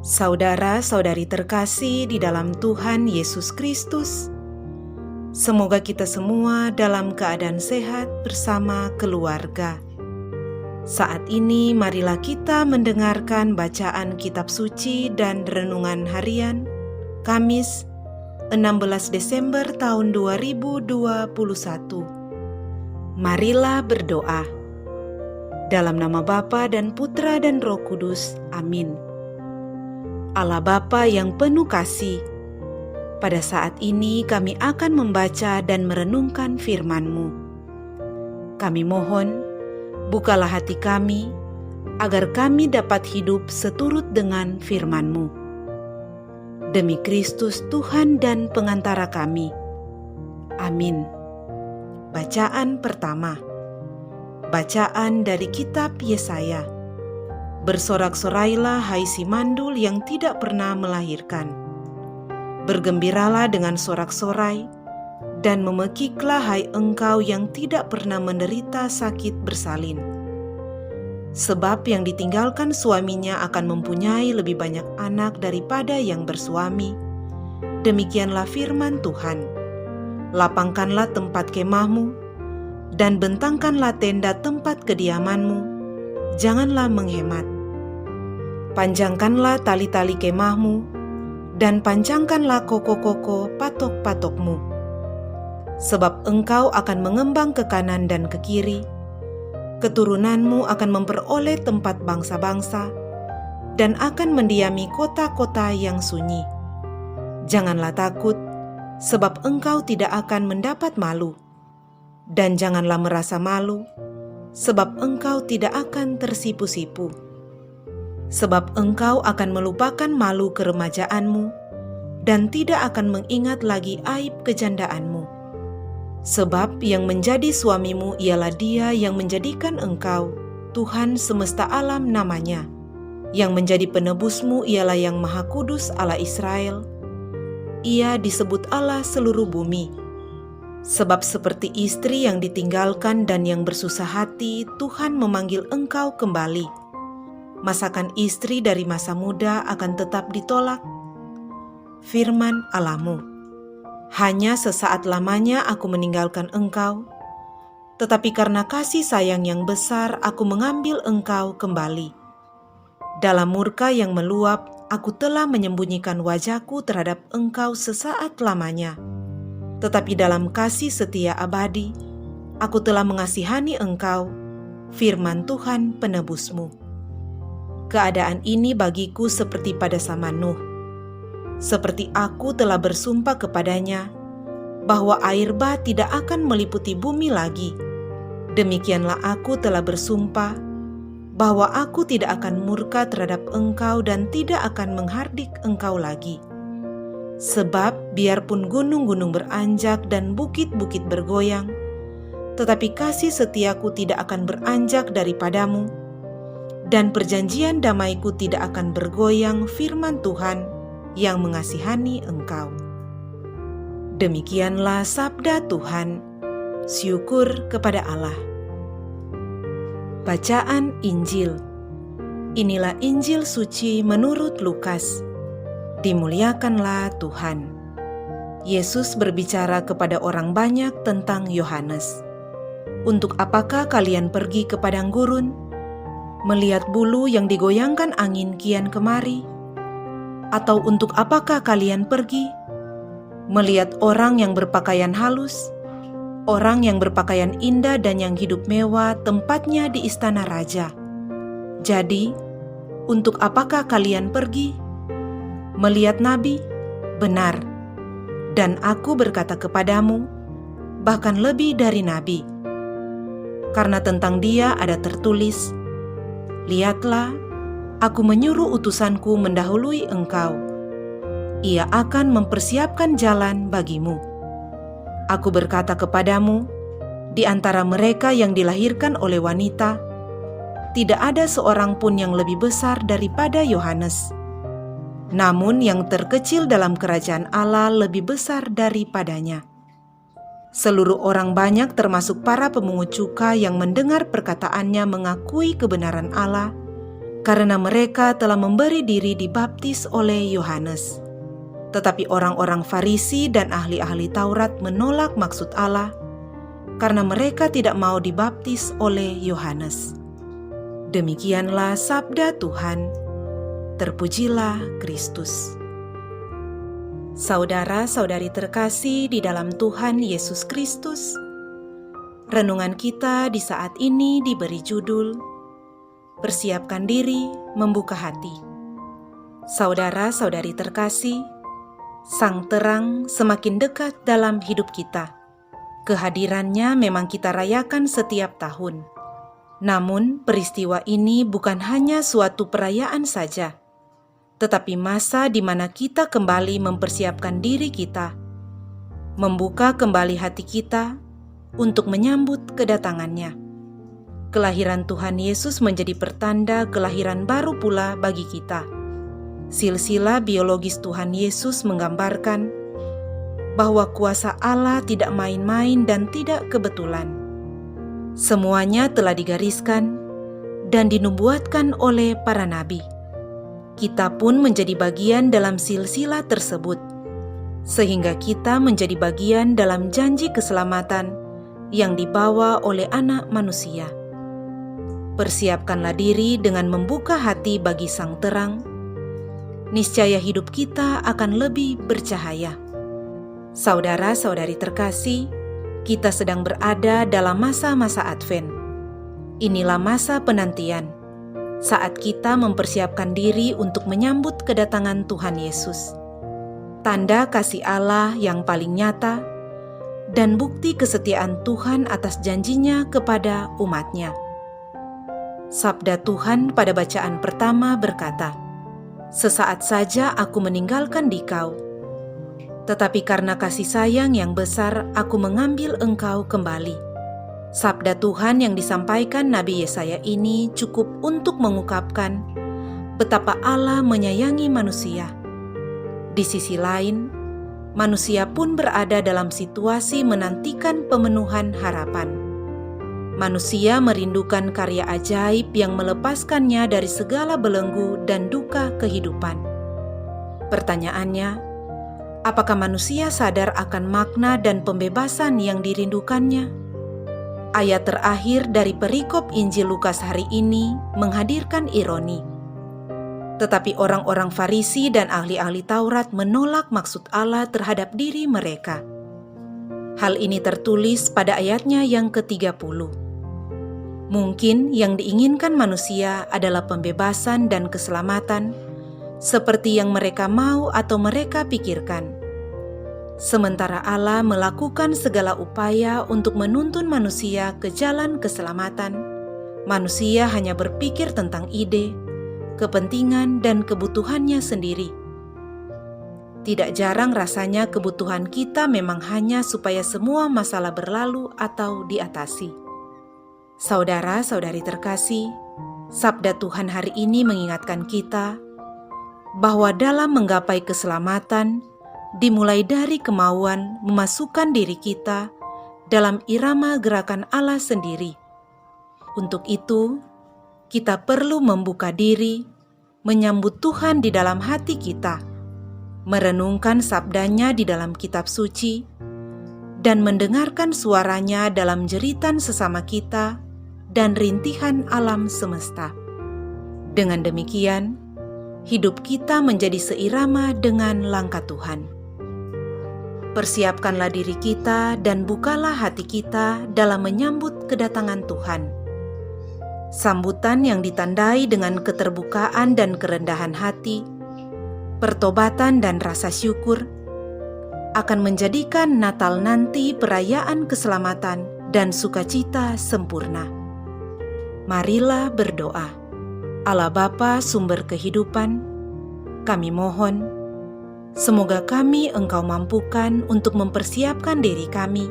Saudara-saudari terkasih di dalam Tuhan Yesus Kristus, semoga kita semua dalam keadaan sehat bersama keluarga. Saat ini marilah kita mendengarkan bacaan kitab suci dan renungan harian Kamis 16 Desember tahun 2021. Marilah berdoa. Dalam nama Bapa dan Putra dan Roh Kudus. Amin. Allah Bapa yang penuh kasih, pada saat ini kami akan membaca dan merenungkan firman-Mu. Kami mohon, bukalah hati kami, agar kami dapat hidup seturut dengan firman-Mu. Demi Kristus Tuhan dan pengantara kami. Amin. Bacaan pertama. Bacaan dari kitab Yesaya. Bersorak-sorailah hai si mandul yang tidak pernah melahirkan. Bergembiralah dengan sorak-sorai, dan memekiklah hai engkau yang tidak pernah menderita sakit bersalin. Sebab yang ditinggalkan suaminya akan mempunyai lebih banyak anak daripada yang bersuami. Demikianlah firman Tuhan. Lapangkanlah tempat kemahmu, dan bentangkanlah tenda tempat kediamanmu, janganlah menghemat. Panjangkanlah tali-tali kemahmu, dan panjangkanlah koko-koko patok-patokmu. Sebab engkau akan mengembang ke kanan dan ke kiri, keturunanmu akan memperoleh tempat bangsa-bangsa, dan akan mendiami kota-kota yang sunyi. Janganlah takut, sebab engkau tidak akan mendapat malu. Dan janganlah merasa malu, sebab engkau tidak akan tersipu-sipu. Sebab engkau akan melupakan malu keremajaanmu, dan tidak akan mengingat lagi aib kejandaanmu. Sebab yang menjadi suamimu ialah Dia yang menjadikan engkau, Tuhan semesta alam namanya. Yang menjadi penebusmu ialah Yang Maha Kudus Allah Israel. Ia disebut Allah seluruh bumi. Sebab seperti istri yang ditinggalkan dan yang bersusah hati, Tuhan memanggil engkau kembali. Masakan istri dari masa muda akan tetap ditolak. Firman Allahmu. Hanya sesaat lamanya aku meninggalkan engkau, tetapi karena kasih sayang yang besar aku mengambil engkau kembali. Dalam murka yang meluap, aku telah menyembunyikan wajahku terhadap engkau sesaat lamanya. Tetapi dalam kasih setia abadi, aku telah mengasihani engkau, firman Tuhan penebusmu. Keadaan ini bagiku seperti pada zaman Nuh. Seperti aku telah bersumpah kepadanya, bahwa air bah tidak akan meliputi bumi lagi. Demikianlah aku telah bersumpah, bahwa aku tidak akan murka terhadap engkau dan tidak akan menghardik engkau lagi. Sebab biarpun gunung-gunung beranjak dan bukit-bukit bergoyang, tetapi kasih setiaku tidak akan beranjak daripadamu, dan perjanjian damaiku tidak akan bergoyang, firman Tuhan yang mengasihani engkau. Demikianlah sabda Tuhan. Syukur kepada Allah. Bacaan Injil. Inilah Injil suci menurut Lukas. Dimuliakanlah Tuhan. Yesus berbicara kepada orang banyak tentang Yohanes. Untuk apakah kalian pergi ke padang gurun, melihat bulu yang digoyangkan angin kian kemari? Atau untuk apakah kalian pergi, melihat orang yang berpakaian halus, orang yang berpakaian indah dan yang hidup mewah tempatnya di istana raja? Jadi, untuk apakah kalian pergi? Melihat nabi? Benar. Dan aku berkata kepadamu, bahkan lebih dari nabi. Karena tentang dia ada tertulis, lihatlah, aku menyuruh utusanku mendahului engkau. Ia akan mempersiapkan jalan bagimu. Aku berkata kepadamu, di antara mereka yang dilahirkan oleh wanita, tidak ada seorang pun yang lebih besar daripada Yohanes. Namun yang terkecil dalam kerajaan Allah lebih besar daripadanya. Seluruh orang banyak termasuk para pemungut cukai yang mendengar perkataannya mengakui kebenaran Allah, karena mereka telah memberi diri dibaptis oleh Yohanes. Tetapi orang-orang Farisi dan ahli-ahli Taurat menolak maksud Allah karena mereka tidak mau dibaptis oleh Yohanes. Demikianlah sabda Tuhan. Terpujilah Kristus. Saudara-saudari terkasih di dalam Tuhan Yesus Kristus, renungan kita di saat ini diberi judul Persiapkan diri membuka hati. Saudara-saudari terkasih, Sang Terang semakin dekat dalam hidup kita. Kehadirannya memang kita rayakan setiap tahun. Namun, peristiwa ini bukan hanya suatu perayaan saja, tetapi masa di mana kita kembali mempersiapkan diri kita, membuka kembali hati kita untuk menyambut kedatangannya. Kelahiran Tuhan Yesus menjadi pertanda kelahiran baru pula bagi kita. Silsilah biologis Tuhan Yesus menggambarkan bahwa kuasa Allah tidak main-main dan tidak kebetulan. Semuanya telah digariskan dan dinubuatkan oleh para nabi. Kita pun menjadi bagian dalam silsilah tersebut, sehingga kita menjadi bagian dalam janji keselamatan yang dibawa oleh Anak Manusia. Persiapkanlah diri dengan membuka hati bagi Sang Terang. Niscaya hidup kita akan lebih bercahaya. Saudara-saudari terkasih, kita sedang berada dalam masa-masa Advent. Inilah masa penantian, saat kita mempersiapkan diri untuk menyambut kedatangan Tuhan Yesus. Tanda kasih Allah yang paling nyata dan bukti kesetiaan Tuhan atas janjinya kepada umat-Nya. Sabda Tuhan pada bacaan pertama berkata, "Sesaat saja aku meninggalkan dikau, tetapi karena kasih sayang yang besar aku mengambil engkau kembali." Sabda Tuhan yang disampaikan Nabi Yesaya ini cukup untuk mengungkapkan betapa Allah menyayangi manusia. Di sisi lain, manusia pun berada dalam situasi menantikan pemenuhan harapan. Manusia merindukan karya ajaib yang melepaskannya dari segala belenggu dan duka kehidupan. Pertanyaannya, apakah manusia sadar akan makna dan pembebasan yang dirindukannya? Ayat terakhir dari perikop Injil Lukas hari ini menghadirkan ironi. Tetapi orang-orang Farisi dan ahli-ahli Taurat menolak maksud Allah terhadap diri mereka. Hal ini tertulis pada ayatnya yang ke-30. Mungkin yang diinginkan manusia adalah pembebasan dan keselamatan, seperti yang mereka mau atau mereka pikirkan. Sementara Allah melakukan segala upaya untuk menuntun manusia ke jalan keselamatan, manusia hanya berpikir tentang ide, kepentingan, dan kebutuhannya sendiri. Tidak jarang rasanya kebutuhan kita memang hanya supaya semua masalah berlalu atau diatasi. Saudara-saudari terkasih, sabda Tuhan hari ini mengingatkan kita bahwa dalam menggapai keselamatan, dimulai dari kemauan memasukkan diri kita dalam irama gerakan Allah sendiri. Untuk itu, kita perlu membuka diri, menyambut Tuhan di dalam hati kita, merenungkan sabdanya di dalam kitab suci, dan mendengarkan suaranya dalam jeritan sesama kita dan rintihan alam semesta. Dengan demikian, hidup kita menjadi seirama dengan langkah Tuhan. Persiapkanlah diri kita dan bukalah hati kita dalam menyambut kedatangan Tuhan. Sambutan yang ditandai dengan keterbukaan dan kerendahan hati, pertobatan dan rasa syukur, akan menjadikan Natal nanti perayaan keselamatan dan sukacita sempurna. Marilah berdoa. Allah Bapa sumber kehidupan, kami mohon, semoga kami Engkau mampukan untuk mempersiapkan diri kami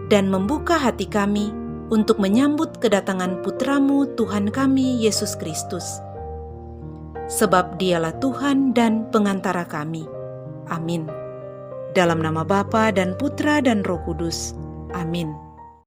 dan membuka hati kami untuk menyambut kedatangan Putra-Mu Tuhan kami Yesus Kristus. Sebab Dialah Tuhan dan pengantara kami. Amin. Dalam nama Bapa dan Putra dan Roh Kudus. Amin.